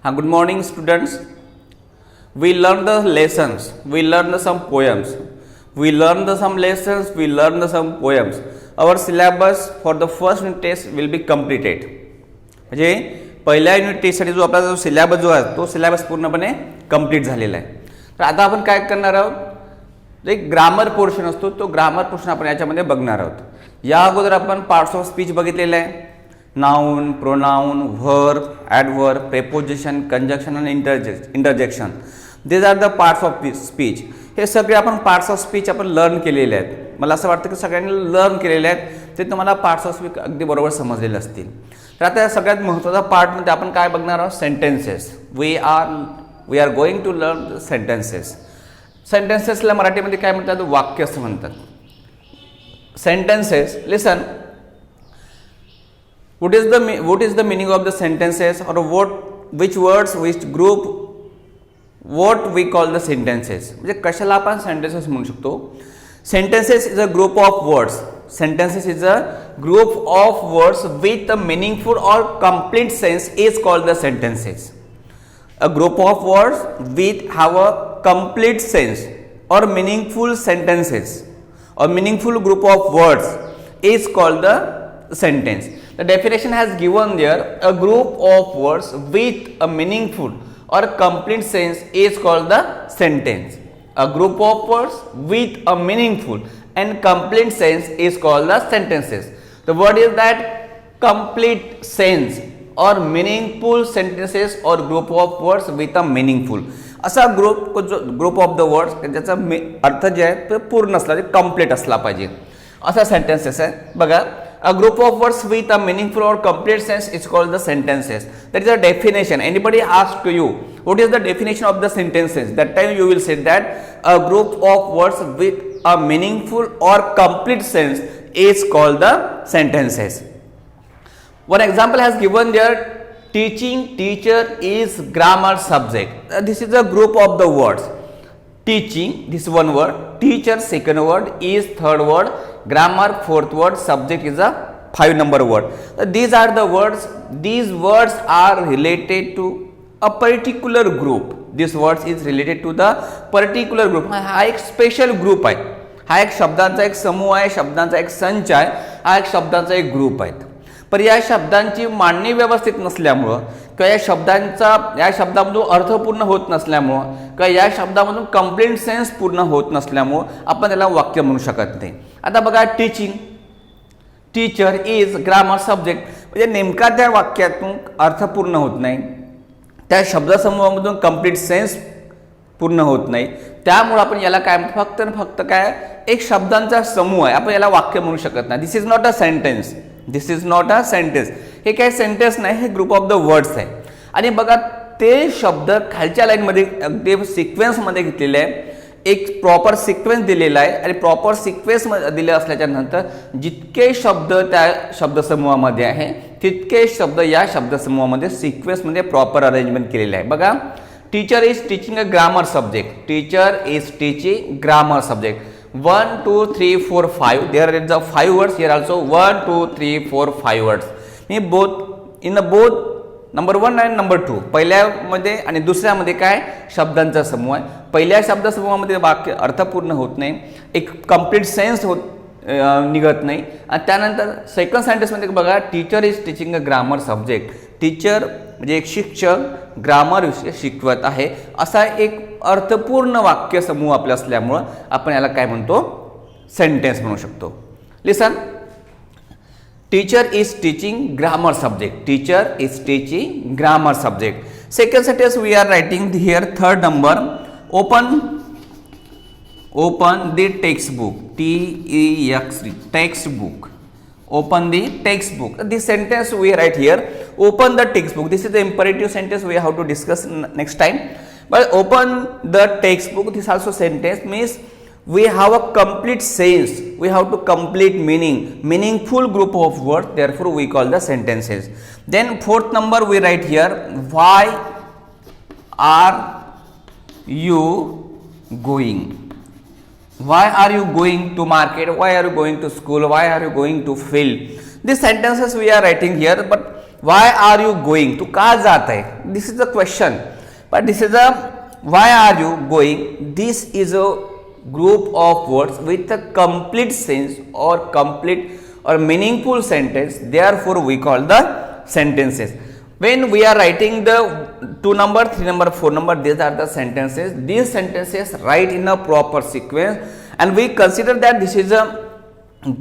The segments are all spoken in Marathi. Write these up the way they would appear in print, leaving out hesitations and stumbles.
Good morning, students. We learned the lessons. We learned some poems. We learned some lessons. We learned some poems. Our syllabus for the first unit test will be completed. म्हणजे पहिल्या युनिट टेस्टसाठी जो आपला जो सिलेबस जो आहे तो सिलेबस पूर्णपणे कंप्लीट झालेला आहे. तर आता आपण काय करणार आहोत, एक ग्रामर पोर्शन असतो तो ग्रामर पोर्शन आपण याच्यामध्ये बघणार आहोत. या अगोदर आपण पार्ट्स ऑफ स्पीच बघितलेले आहे. Noun, pronoun, verb, adverb, preposition, conjunction आणि interjection. These are the parts of speech. हे सगळे आपण पार्ट्स ऑफ स्पीच आपण लर्न केलेले आहेत. मला असं वाटतं की सगळ्यांनी लर्न केलेले आहेत ते तुम्हाला पार्ट्स ऑफ स्पीच अगदी बरोबर समजलेले असतील. तर आता सगळ्यात महत्त्वाचा पार्टमध्ये आपण काय बघणार आहोत, sentences. We are going to learn sentences. सेंटेन्सेसला मराठीमध्ये काय म्हणतात, वाक्य असं म्हणतात. Sentences, listen. What is the meaning of the sentences, or which words, which group, what we call the sentences? म्हणजे कशाला आपण sentences म्हणू शकतो. Sentences is a group of words. Sentences is a group of words with a meaningful or complete sense is called the sentences. A group of words with have a complete sense or meaningful sentences or meaningful group of words is called the sentence. The definition has given there, a group of words with a meaningful or complete sense is called the sentence. A group of words with a meaningful and complete sense is called the sentences. The word is that complete sense or meaningful sentences or group of words with a meaningful. असा ग्रुप ऑफ द वर्ड्स त्याचा अर्थ जे आहे तो पूर्ण असला, कंप्लीट असला पाहिजे असा सेंटेन्सेस आहे. बघा, a group of words with a meaningful or complete sense is called the sentences. That is a definition. Anybody asks to you what is the definition of the sentences, that time you will say that a group of words with a meaningful or complete sense is called the sentences. One example has given there, teaching, teacher is grammar subject. This is a group of the words. Teaching, this one word, teacher second word, is third word, grammar fourth word, subject is a 5-number word. These are the words. These words are related to a particular group. This words is related to the particular group. हा एक स्पेशल ग्रुप आहे. हा एक शब्दांचा एक समूह आहे, शब्दांचा एक संच आहे, हा एक शब्दांचा एक ग्रुप आहे. पण या शब्दांची मांडणी व्यवस्थित नसल्यामुळं किंवा या शब्दामधून अर्थ पूर्ण होत नसल्यामुळं किंवा या शब्दामधून कंप्लीट सेन्स पूर्ण होत नसल्यामुळं आपण त्याला वाक्य म्हणू शकत नाही. आता बघा, teaching, teacher is grammar subject, म्हणजे नेमका त्या वाक्यातून अर्थ पूर्ण होत नाही, त्या शब्दसमूहामधून कंप्लीट सेन्स पूर्ण होत नाही. त्यामुळे आपण याला काय म्हणतो, फक्त आणि फक्त काय, एक शब्दांचा समूह आहे, आपण याला वाक्य म्हणू शकत नाही. This is not a sentence. This is not a sentence. हे काय सेंटेन्स नाही, हे ग्रुप ऑफ द वर्ड्स आहे. आणि बघा, ते शब्द खालच्या लाईनमध्ये अगदी सिक्वेन्समध्ये घेतलेले आहे. एक प्रॉपर सिक्वेन्स दिलेला आहे आणि प्रॉपर सिक्वेन्स दिले असल्याच्या नंतर जितके शब्द त्या शब्दसमूहामध्ये आहे तितके शब्द या शब्दसमूहामध्ये सिक्वेन्समध्ये प्रॉपर अरेंजमेंट केलेले आहे. बघा, teacher is teaching a grammar subject. Teacher is teaching grammar subject. 1 2 3 4 5. There is the 5 words here also. 1 2 3 4 5 words. In both number 1 आणि नंबर 2, पहिल्यामध्ये आणि दुसऱ्यामध्ये काय, शब्दांचा समूह आहे. पहिल्या शब्दसमूहामध्ये वाक्य अर्थपूर्ण होत नाही, एक कंप्लीट सेन्स निघत नाही. आणि त्यानंतर सेकंड सेंटेन्समध्ये बघा, teacher is teaching a grammar subject. Teacher म्हणजे एक शिक्षक ग्रामर विषय शिकवत आहे, असा एक अर्थपूर्ण वाक्य समूह आपल्या असल्यामुळं आपण याला काय म्हणतो, सेंटेन्स म्हणू शकतो. लिसन. Teacher is teaching grammar subject. Teacher is teaching grammar subject. Second sentence we are writing here, third number. Open the textbook. T-E-X-T, textbook. Open the textbook. This sentence we write here. Open the textbook. This is the imperative sentence we have to discuss next time. But open the textbook. This also sentence means we have a complete sense, we have to complete meaning, meaningful group of words, therefore we call the sentences. Then fourth number we write here, why are you going? Why are you going to market? Why are you going to school? Why are you going to field? These sentences we are writing here, but why are you going, तू का जात आहे, this is a question, but this is a why are you going, this is a group of words with a complete sense or complete or meaningful sentence, therefore we call the sentences. When we are writing the 2 number, 3 number, 4 number, these are the sentences. These sentences write in a proper sequence and we consider that this is a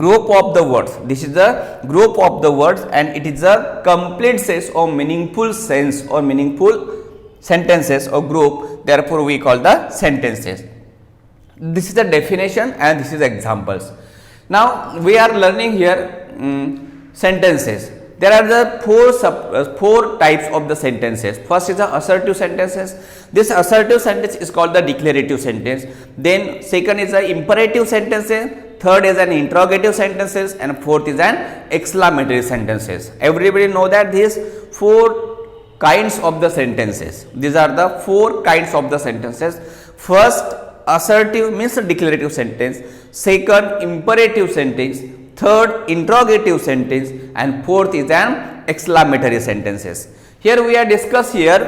group of the words, this is a group of the words and it is a complete sense or meaningful sense or meaningful sentences or group, therefore we call the sentences. This is the definition and this is examples. Now we are learning here sentences. There are the four types of the sentences. First is the assertive sentences. This assertive sentence is called the declarative sentence. Then second is the imperative sentences. Third is an interrogative sentences and fourth is an exclamatory sentences. Everybody know that these 4 kinds of the sentences. These are the 4 kinds of the sentences. First, assertive means a declarative sentence, second imperative sentence, third interrogative sentence and fourth is an exclamatory sentences. Here we are discuss here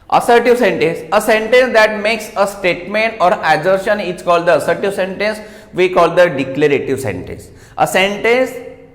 assertive sentence. A sentence that makes a statement or assertion is called the assertive sentence, we call the declarative sentence. A sentence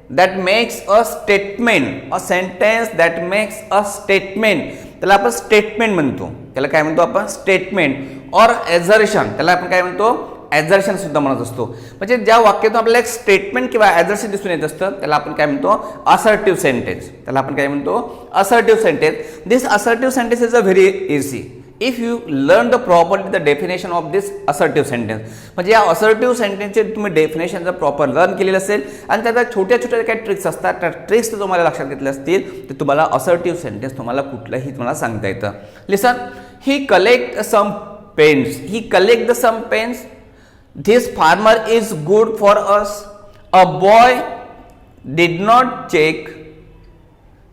that makes a statement, a sentence that makes a statement, त्याला आपण स्टेटमेंट म्हणतो, त्याला काय म्हणतो आपण स्टेटमेंट और एझर्शन, त्याला आपण काय म्हणतो एझर्शन सुद्धा म्हणत असतो. म्हणजे ज्या वाक्यातून आपल्याला एक स्टेटमेंट किंवा एझर्शन दिसून येत असतं त्याला आपण काय म्हणतो असर्टिव्ह सेंटेन्स, त्याला आपण काय म्हणतो assertive sentence. This assertive sentence is a very easy if you learn the properly the definition of this assertive sentence. म्हणजे या असर्टिव्ह सेंटेन्सचे तुम्ही डेफिनेशन जर प्रॉपर लर्न केलेलं असेल आणि त्याच्या छोट्या छोट्या काही ट्रिक्स असतात त्या ट्रिक्स तुम्हाला लक्षात घेतल्या असतील तर तुम्हाला असर्टिव्ह सेंटेन्स तुम्हाला कुठलंही तुम्हाला सांगता येतं. Listen, he collect some pens, he collect the some pens, this farmer is good for us, a boy did not check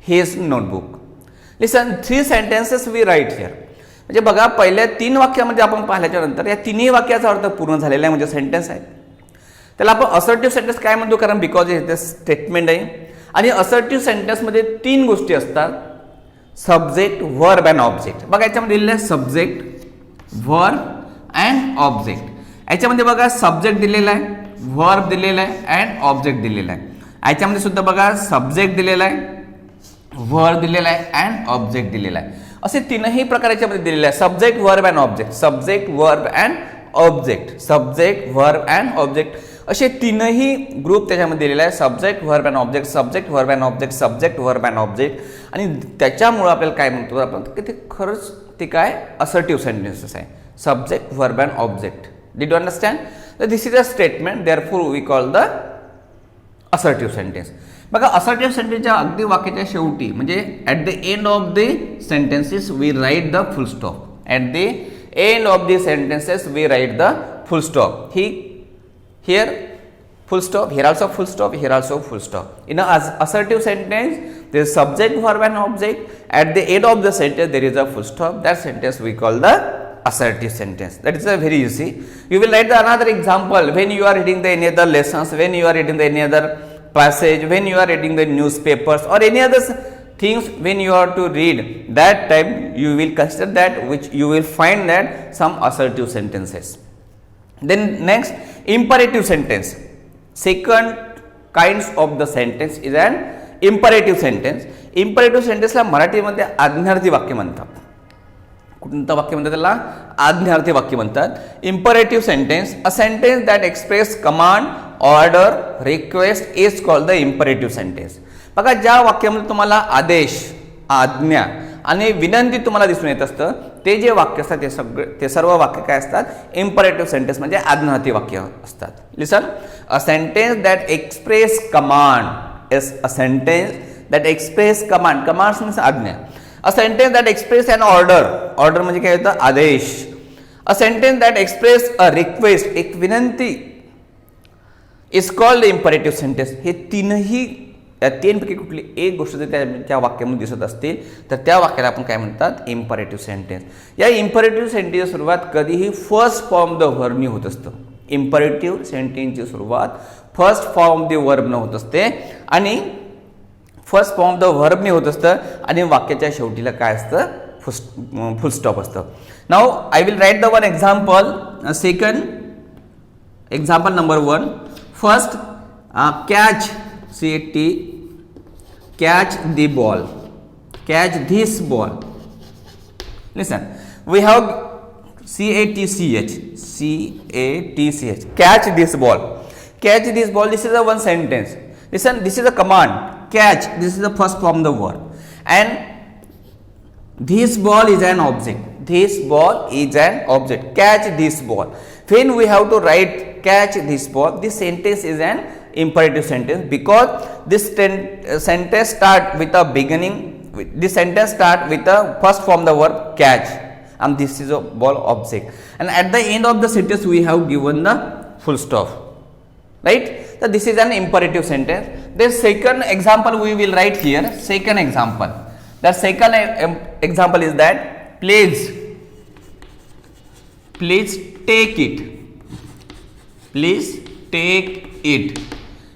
his notebook. Listen, 3 sentences we write here. म्हणजे बघा पहिल्या 3 वाक्यामध्ये आपण पाहिल्याच्या नंतर या तिन्ही वाक्याचा अर्थ पूर्ण झालेला आहे म्हणजे सेंटेन्स आहे. त्याला आपण असर्टिव्ह सेंटेन्स काय म्हणतो कारण बिकॉज इट इज स्टेटमेंट आहे. आणि असर्टिव्ह सेंटेन्समध्ये 3 गोष्टी असतात, सब्जेक्ट, वर्ब अँड ऑब्जेक्ट. बघा याच्यामध्ये दिलेलं आहे सब्जेक्ट, वर्ब अँड ऑब्जेक्ट. याच्यामध्ये बघा सब्जेक्ट दिलेला आहे, वर्ब दिलेला आहे अँड ऑब्जेक्ट दिलेला आहे. याच्यामध्ये सुद्धा बघा सब्जेक्ट दिलेला आहे, वर्ब दिलेला आहे अँड ऑब्जेक्ट दिलेला आहे. असे 3ही प्रकार याच्यामध्ये दिलेले आहे, subject, verb and object, subject, verb and object, subject, verb and object असे 3ही ग्रुप त्याच्यामध्ये दिलेले आहे, subject, verb and object, subject, verb and object, subject, verb and object. आणि त्याच्यामुळे आपल्याला काय म्हणतो आपण की ते खरंच ते काय असर्टिव्ह सेंटेन्सेस आहे, subject, verb and object. Did you understand? That this is a statement, therefore we call the assertive sentence. बघा assertive sentenceच्या अगदी वाक्याच्या शेवटी म्हणजे at the end of the sentences we write the full stop. At the end of the sentences we write the full stop. Here full stop, here also full stop, here also full stop. In an assertive sentence there is subject, verb and object. At the end of the sentence there is a full stop. That sentence we call the assertive sentence. That is a very easy. You will write the another example when you are reading the any other lessons, when you are reading the any other passage, when you are reading the newspapers or any other things when you are to read. That time you will consider that which you will find that some assertive sentences. Then next imperative sentence. Second kinds of the sentence is an imperative sentence. Imperative sentence ला मराठीमध्ये आज्ञार्थी वाक्य म्हणतात. कोणतं वाक्य म्हणतात त्याला आज्ञार्थी वाक्य म्हणतात. Imperative sentence, a sentence that express command, order, request is called the imperative sentence. बघा ज्या वाक्यामध्ये तुम्हाला आदेश, आज्ञा आणि विनंती तुम्हाला दिसून येत असतं ते जे वाक्य असतात ते सर्व वाक्य काय असतात इम्परेटिव्ह सेंटेन्स म्हणजे आज्ञार्थी वाक्य असतात. Listen, a sentence that express command is a sentence that express command, command means आज्ञा. A sentence that express an order, order म्हणजे काय होतं आदेश. A sentence that express a request, एक विनंती is called the imperative sentence. हे तीनही या 3 पैकी कुठली एक गोष्ट जर त्या वाक्यामध्ये दिसत असतील तर त्या वाक्याला आपण काय म्हणतात इम्परेटिव्ह सेंटेन्स. या इम्परेटिव्ह सेंटेन्सची सुरुवात कधीही फर्स्ट फॉर्म द वर्बनी होत असतं. इम्परेटिव्ह सेंटेन्सची सुरुवात फर्स्ट फॉर्म द वर्बनं होत असते आणि फर्स्ट फॉर्म ऑफ द व्हर्बने होत असतं आणि वाक्याच्या शेवटीला काय असतं फुल स्टॉप असतं. Now I will write the one example. Second example number 1. First catch catch the ball, catch this ball. Listen, we have catch, catch this ball, catch this ball. This is a one sentence. Listen, this is a command. Catch, this is the first form of the word, and this ball is an object. This ball is an object. Catch this ball. When we have to write catch this ball, this sentence is an imperative sentence because this sentence start with a beginning. This sentence start with the first form the verb catch, and this is a ball object, and at the end of the sentence we have given the full stop, right? So this is an imperative sentence. The second example we will write here. Second example. The second example is that please take it. Please take it.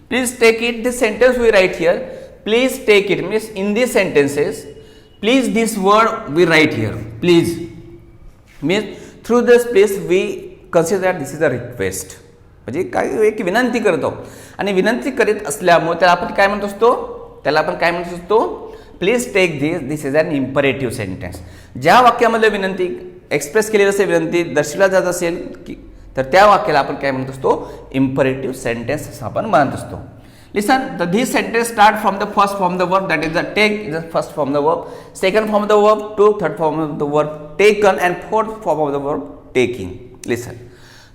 Please take it. This sentence we write here. Please take it means in these sentences, please this word we write here. Please means through this please we consider that this is a request. म्हणजे काय एक विनंती करतो आणि विनंती करीत असल्यामुळे त्याला आपण काय म्हणत असतो please take this is an imperative sentence. ज्या वाक्यामध्ये विनंती एक्सप्रेस केलेली असेल, विनंती दर्शविला जात असेल की तर त्या वाक्याला आपण काय म्हणत असतो इम्परेटिव्ह सेंटेन्स असं आपण म्हणत असतो. Listen, this sentence start from the first form of the verb, that is the take is the first form of the verb, second form of the verb to third form of the verb taken, and fourth form of the verb taking. Listen.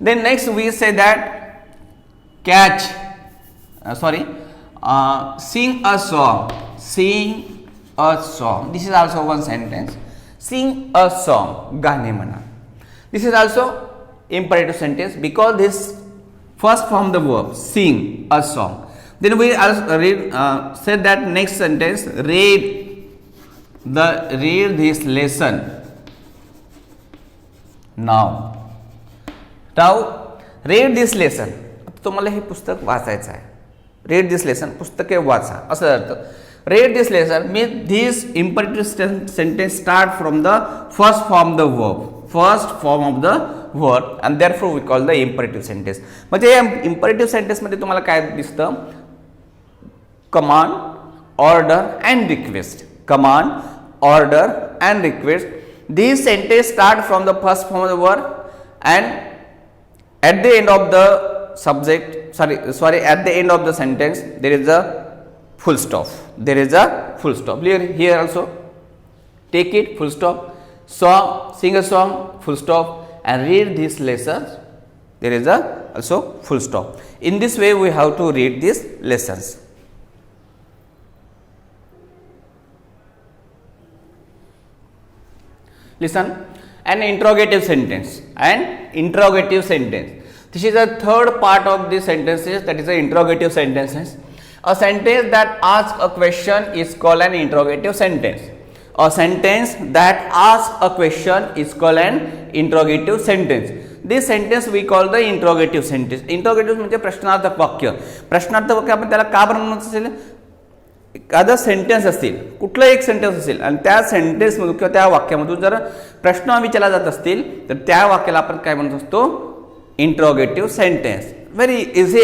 Then next we say that catch. Sing a song. Sing a song. This is also one sentence. Sing a song. गाणे म्हणा. This is also imperative sentence because this first form of the verb sing a song. Then we also said that next sentence read this lesson now. Read this lesson. तुम्हाला हे पुस्तक वाचायचं आहे. Read this lesson. पुस्तके वाचा असं अर्थ. Read this lesson means this imperative sentence start from the first form of the verb. First form of the verb and therefore we call the imperative sentence. म्हणजे या imperative sentence मध्ये तुम्हाला काय दिसतं command, order and request. Command, order and request. These sentences start from the first form of the verb and at the end of the at the end of the sentence there is a full stop. There is a full stop. Here also take it, full stop. Song, sing a song, full stop, and read these lessons. There is a also full stop. In this way we have to read these lessons. Listen, an interrogative sentence. This is the third part of the sentences, that is the interrogative sentences. A sentence that asks a question is called an interrogative sentence. A sentence that asks a question is called an interrogative sentence. This sentence we call the interrogative sentence. Interrogative म्हणजे प्रश्नार्थक वाक्य. प्रश्नार्थक वाक्य आपण त्याला का बनवत असेल, एखादा सेंटेन्स असतील, कुठलं एक सेंटेन्स असेल आणि त्या सेंटेन्समधून किंवा त्या वाक्यामधून जर प्रश्न विचारला जात असतील तर त्या वाक्याला आपण काय म्हणत असतो interrogative sentence. Very easy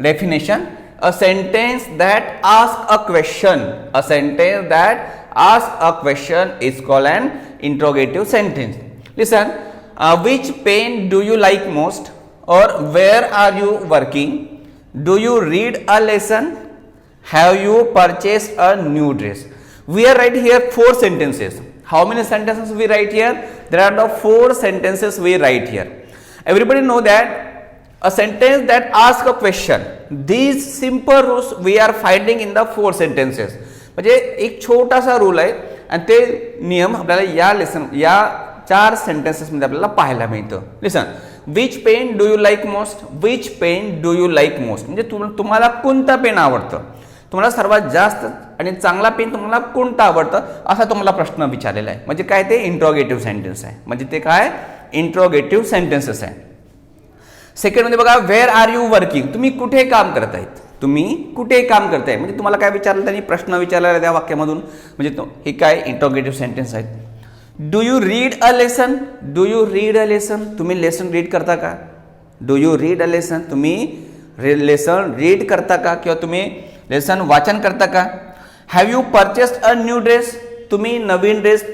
definition. A sentence that ask a question. A sentence that ask a question is called an interrogative sentence. Listen, which pen do you like most, or where are you working, do you read a lesson, have you purchased a new dress. We are write here 4 sentences. How many sentences we write here? There are the 4 sentences we write here. Everybody know that a sentence that asks a question, these simple rules we are finding in the 4 sentences. म्हणजे एक छोटासा रूल आहे आणि ते नियम आपल्याला या 4 sentences मध्ये आपल्याला पाहायला मिळतं. लिसन, which pen do you like most, which pen do you like most म्हणजे तुम्हाला कोणता पेन आवडतं, तुम्हाला सर्वात जास्त आणि चांगला पेन तुम्हाला कोणता आवडतं असा तुम्हाला प्रश्न विचारलेला आहे. म्हणजे काय ते इंट्रोगेटिव्ह सेंटेन्स आहे. म्हणजे ते काय इंट्रोगेटिव्ह सेंटेन्सेस आहे. सेकंड मध्ये बघा, वेअर आर यू वर्किंग, तुम्ही कुठे काम करत आहेत, तुम्ही कुठे काम करताय, म्हणजे तुम्हाला काय विचारलं, त्यांनी प्रश्न विचारलेला त्या वाक्यामधून, म्हणजे हे काय इंट्रोगेटिव्ह सेंटेन्स आहेत. Do you read a lesson, do you read a lesson, तुम्ही लेसन रीड करता का. Do you read a lesson, तुम्ही लेसन रीड करता का, किंवा तुम्ही लेसन वाचन करता का. Have you purchased a new dress, तुम्ही नवीन ड्रेस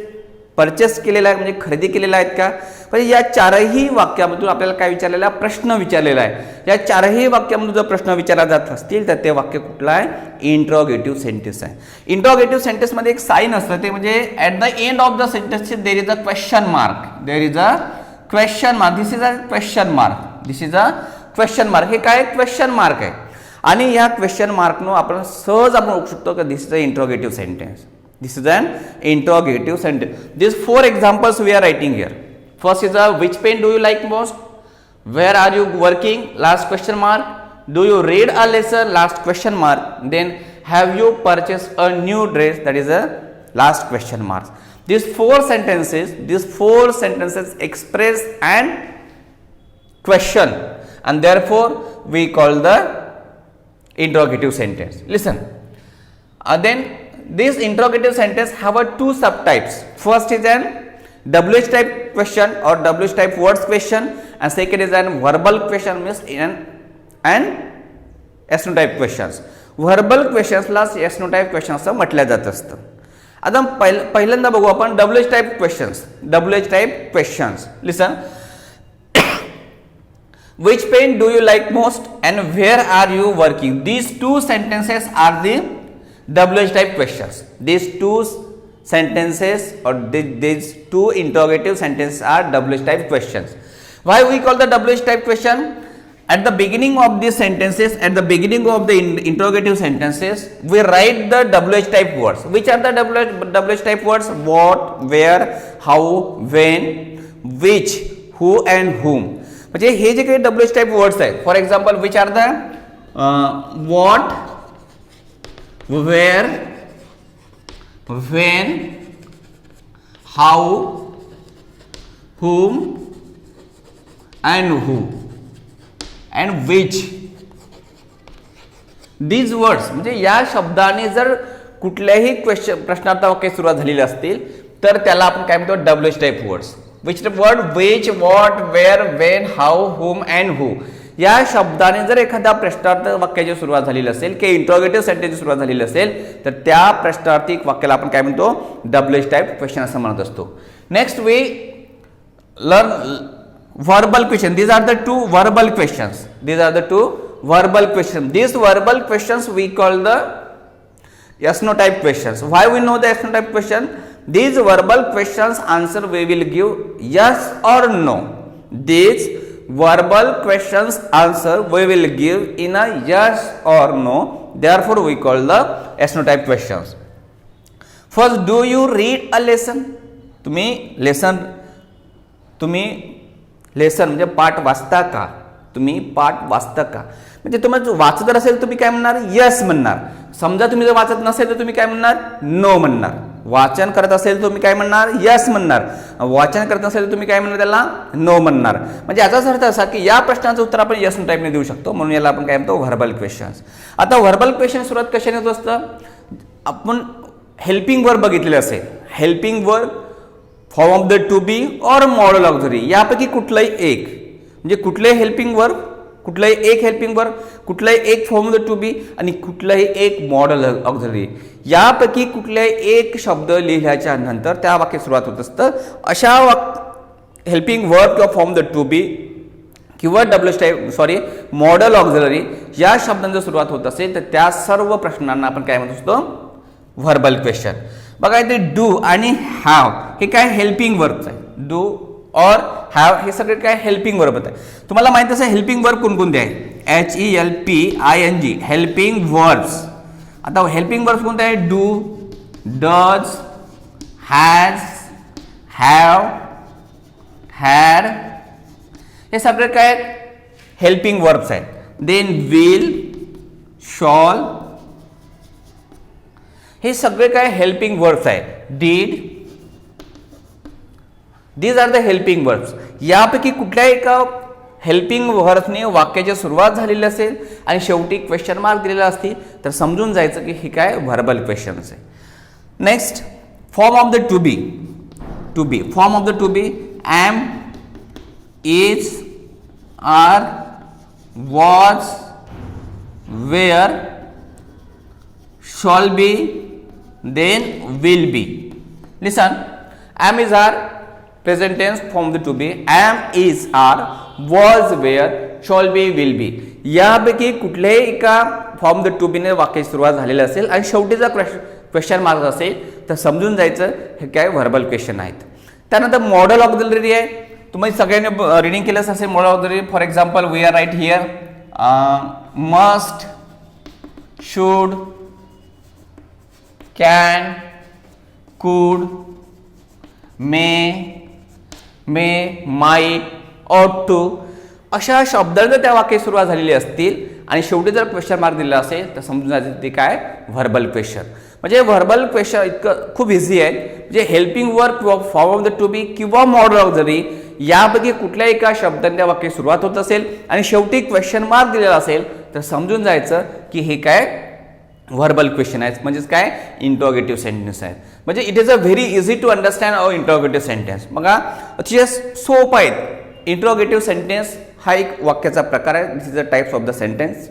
परचेस केलेला आहे, म्हणजे खरेदी केलेला आहेत का. म्हणजे या चारही वाक्यामधून आपल्याला काय विचारलेला आहे, प्रश्न विचारलेला आहे. या चारही वाक्यामधून जर प्रश्न विचारला जात असतील तर ते वाक्य कुठलं आहे, इंट्रोगेटिव्ह सेंटेन्स आहे. इंट्रोगेटिव्ह सेंटेन्समध्ये एक साईन असतं, ते म्हणजे at the end of the sentence there is a question mark, there is a question mark, this is a question mark, this is a question mark. हे काय क्वेश्चन मार्क आहे, आणि या क्वेश्चन मार्कनं आपण सहज आपण ओळखू शकतो की this is a interrogative sentence. This is an interrogative sentence. These 4 examples we are writing here. First is which pen do you like most? Where are you working? Last question mark. Do you read a lesson? Last question mark. Then have you purchased a new dress? That is a last question mark. These 4 sentences express an question, and therefore we call the interrogative sentence. Listen. Then this interrogative sentence have a 2 subtypes. First is an WH type question or WH type words question, and second is an verbal question, means and yes no type questions. Verbal questions ला yes no type questions असं म्हटलं जात असतं. आता पहिल्यांदा बघू आपण WH type questions. WH type questions. Listen. Which pen do you like most and where are you working? These 2 sentences are the WH type questions. These 2 sentences or these 2 interrogative sentences are WH type questions. Why we call the WH type question? At the beginning of these sentences, at the beginning of the interrogative sentences, we write the WH type words. Which are the WH type words? What, where, how, when, which, who and whom. म्हणजे हे जे काही WH type words आहेत, for example, which are the what, where, when, how, whom and who and which. These words म्हणजे या शब्दाने जर कुठल्याही प्रश्नार्थ वाक्य सुरुवात झालेली असतील तर त्याला आपण काय म्हणतो, WH type words. Which word, which, what, where, when, how, whom and who. या शब्दाने जर एखाद्या प्रश्नार्थ वाक्याची सुरुवात झालेली असेल किंवा इंट्रोगेटिव्ह सेंटेन्सची सुरुवात झालेली असेल तर त्या प्रश्नार्थिक वाक्याला आपण काय म्हणतो, WH टाइप क्वेश्चन असं म्हणत असतो. Next we learn verbal question. These are the 2 verbal questions. These are the 2 verbal questions. These verbal questions we call the yes no type questions. Why we know the yes no type question? These verbal questions answer we will give yes or no. These verbal questions answer we will give in a yes or no. Therefore we call the yes no type questions. First, do you read a lesson? तुम्ही लेसन म्हणजे पाठ वाचता का, तुम्ही पाठ वाचता का. म्हणजे तुम्ही वाचत असेल तुम्ही काय म्हणणार, यस म्हणणार. समजा तुम्ही जर वाचत नसेल तर तुम्ही काय म्हणणार, नो म्हणणार. वाचन करत असेल तर तुम्ही काय म्हणणार, यस म्हणणार. वाचन करत नसेल तर तुम्ही काय म्हणणार, त्याला नो म्हणणार. म्हणजे याचाच अर्थ असा की या प्रश्नाचं उत्तर आपण यस टाईपने देऊ शकतो, म्हणून याला आपण काय म्हणतो, व्हर्बल क्वेश्चन्स. आता व्हर्बल क्वेश्चन सुरुवात कशाने होत असतं, आपण हेल्पिंग वर्ब बघितलेले असेल. Helping verb, form of the to be और मॉडल ऑक्झिलरी, यापैकी कुठलाही एक, म्हणजे कुठलाही हेल्पिंग वर्ब, कुठलाही एक हेल्पिंग वर्ब, कुठलाही एक फॉर्म ऑफ द टू बी आणि कुठलाही एक मॉडल ऑक्झिलरी, यापैकी कुठल्याही एक शब्द लिहिल्याच्या नंतर त्या वाक्यात सुरुवात होत असतं. अशा हेल्पिंग वर्ब किंवा फॉर्म द टू बी किंवा मॉडल ऑक्झिलरी या शब्दांची सुरुवात होत असेल तर त्या सर्व प्रश्नांना आपण काय म्हणत असतो, व्हर्बल क्वेश्चन. बघा इथे डू आणि हॅव हे काय हेल्पिंग वर्ब्स आहे. डू और हॅव हे सगळे काय हेल्पिंग वर्ब आहे. तुम्हाला माहिती असेल हेल्पिंग वर्ब कोणकोणते आहे, HELPING हेल्पिंग वर्ब्स. आता हेल्पिंग वर्ब्स कोणते आहे, do, does, has, have, had, हे सगळे काय हेल्पिंग वर्ब्स आहेत. देन विल, शॉल, हे सगळे काय हेल्पिंग वर्ब्स आहेत. Did, these are the helping verbs. यापैकी कुठल्याही एका हेल्पिंग व्हर्बने वाक्याची सुरुवात झालेली असेल आणि शेवटी क्वेश्चन मार्क दिलेला असतील तर समजून जायचं की हे काय व्हर्बल क्वेश्चन्स आहे. Next form of the to be form of the to be am, is, are, was, were, shall be, then will be. Listen, am is are present tense form the to be, am is are, was were, shall be will be. यापैकी कुठल्याही एका फॉर्म द टू बी ने वाक्याची सुरुवात झालेली असेल आणि शेवटीचा क्वेश्चन मार्क असेल तर समजून जायचं हे काय व्हर्बल क्वेश्चन आहेत. त्यानंतर मॉडल ऑक्झिलरी आहे. तुम्ही सगळ्यांनी रिडिंग केलंच असेल modal auxiliary. For example we are right here must, should, can, could, may, might, ought to अशा शब्दांना त्या वाक्याची सुरुवात झालेली असतील आणि शेवटी जर क्वेश्चन मार्क दिला असेल तर समजून जायचं ते काय व्हर्बल क्वेश्चन. म्हणजे व्हर्बल क्वेश्चन इतकं खूप इझी आहे. म्हणजे helping verb form of the to be किंवा मॉडल ऑक्झिलरी यापैकी कुठल्याही एका शब्दाने त्या वाक्याची सुरुवात होत असेल आणि शेवटी क्वेश्चन मार्क दिलेला असेल तर समजून जायचं की हे काय व्हर्बल क्वेश्चन आहेत. म्हणजेच काय इंट्रोगेटिव्ह सेंटेन्स आहेत. म्हणजे it is a very easy to understand our interrogative sentence. बघा अतिशय सोप आहेत. इंट्रोगेटिव्ह सेंटेन्स हा एक वाक्याचा प्रकार आहे. This is a types of the sentence.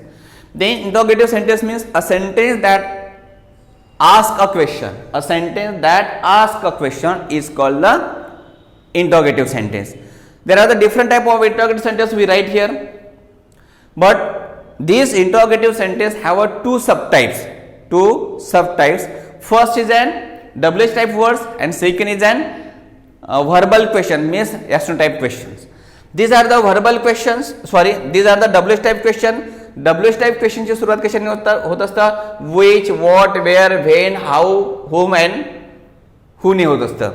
Then interrogative sentence means a sentence that ask a question. A sentence that ask a question is called the interrogative sentence. There are the different type of interrogative sentence we write here. But these interrogative sentence have two subtypes. First is an WH type words and second is an verbal question, means yes no type questions. These are the verbal questions. These are the WH type question. WH type question ची सुरुवात कशाने होत असतं? which, what, where, when, how, whom and who ने होत असतं.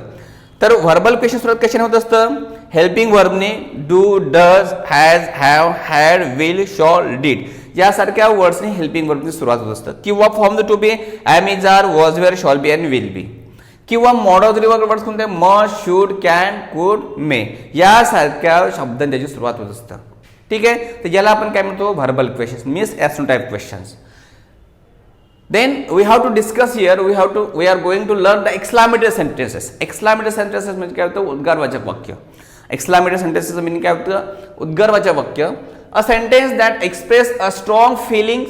तर व्हर्बल क्वेश्चन सुरुवात कशाने होत असतं? हेल्पिंग वर्बने do, does, has, have, had, will, shall, did यासारख्या वर्ड्सने हेल्पिंग वर्बची सुरुवात होत असतं. किंवा form the to be am, is, are, was, were, shall be and will be. किंवा मॉडल ऑक्झिलरी वर्ड्स कोणते? Must, should, can, could, may यासारख्या शब्दांनी त्याची सुरुवात होत असतं. ठीक आहे. तर याला आपण काय म्हणतो? Verbal question means yes no type questions. Then we have to discuss here. We are going to learn the exclamatory sentences. Exclamatory sentences म्हणजे काय होतं? उद्गारवाचक वाक्य. Exclamatory sentences meaning काय होतं? उद्गारवाचक वाक्य. A sentence that express a strong feelings,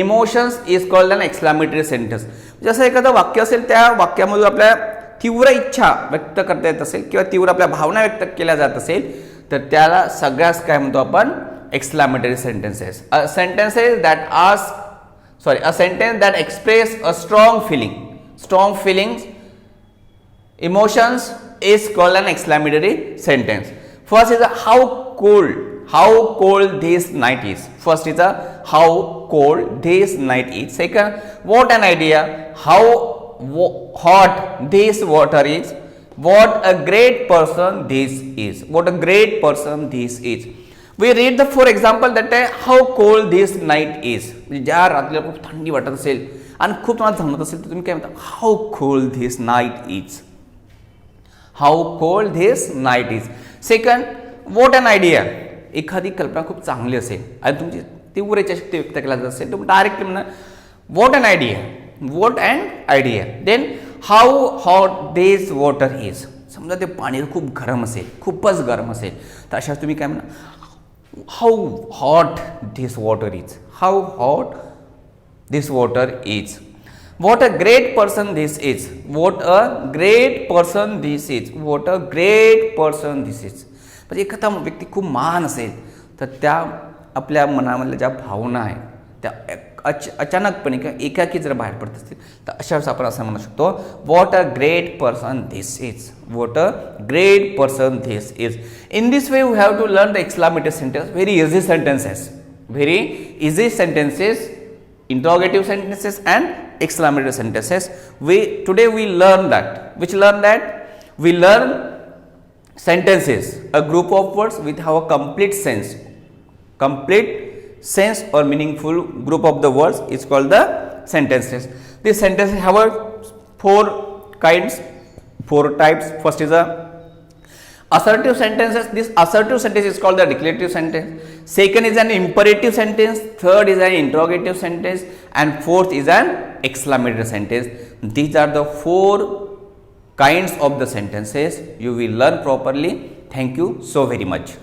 emotions is called an exclamatory sentence. जसं एखादं वाक्य असेल त्या वाक्यामधून आपल्या तीव्र इच्छा व्यक्त करता येत असेल किंवा तीव्र आपल्या भावना व्यक्त केल्या जात असेल तर त्याला सगळ्याच काय म्हणतो आपण? exclamatory sentences. A sentence that express a strong feelings, emotions is called an exclamatory sentence. First is a how cold this night is. First is a how cold this night is. Second, what an idea, how hot this water is, what a great person this is. We read the for example that how cold this night is. ज्या रात्रीला खूप थंडी वाटत असेल आणि खूप तुम्हाला जाणवत असेल तर तुम्ही काय म्हणता? how cold this night is. Second, what an idea. एखादी कल्पना खूप चांगली असेल आणि तुमची तीव्र इच्छाशक्ती व्यक्त केला जात असेल तुम्ही डायरेक्टली म्हणा what an idea. Then how hot this water is. समजा ते पाणी खूप गरम असेल, खूपच गरम असेल तर अशा तुम्ही काय म्हणा? how hot this water is. What a great person this is. म्हणजे एखादा व्यक्ती खूप महान असेल तर त्या आपल्या मनामधल्या ज्या भावना आहेत त्या अचानकपणे किंवा एकाकी जर बाहेर पडत असतील तर अशा वेळेस आपण असं म्हणू शकतो what a great person this is. In this way we have to learn the exclamatory sentence, very easy sentences, interrogative sentences and exclamatory sentences. Today we learn sentences, a group of words which have a complete sense or meaningful group of the words is called the sentences. These sentences have four types. First is Assertive sentences, this assertive sentence is called the declarative sentence. Second is an imperative sentence, third is an interrogative sentence, and fourth is an exclamatory sentence. These are the four kinds of the sentences you will learn properly. Thank you so very much.